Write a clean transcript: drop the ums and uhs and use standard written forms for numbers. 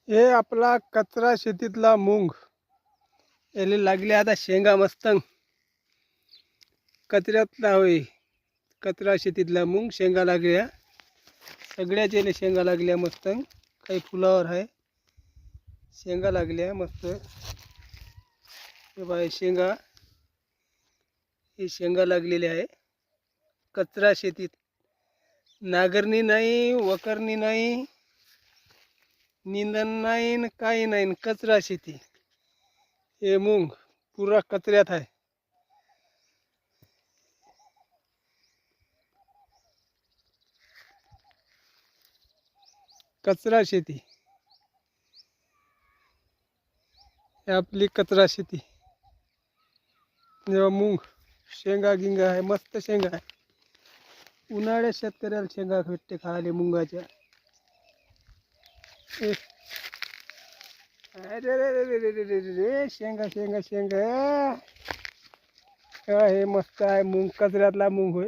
हे आपला कचरा शेतीतला मूग याला लागले आता शेंगा मस्त कचऱ्यातला होय. कचरा शेतीतला मूग शेंगा लागल्या सगळ्याच याला शेंगा लागल्या मस्त. काही फुलावर आहे शेंगा लागल्या मस्त. हे बाय शेंगा, हे शेंगा लागलेले आहे कचरा शेतीत. नागरणी नाही, वकरणी नाही, निंदन नाही न काही नाही न कचरा शेती. हे मूग पुरा कचऱ्यात आहे. कचरा शेती हे आपली कचरा शेती. जेव्हा मूग शेंगा गिंगा आहे मस्त शेंगा आहे. उन्हाळ्यात शेतकऱ्याला शेंगा भेटते खायला मुंगाच्या. अरे रे रे रे रे रे रे रे रे, शेंगा शेंगा शेंगा. हे मस्त आहे मूग, कचऱ्यातला मूग होय.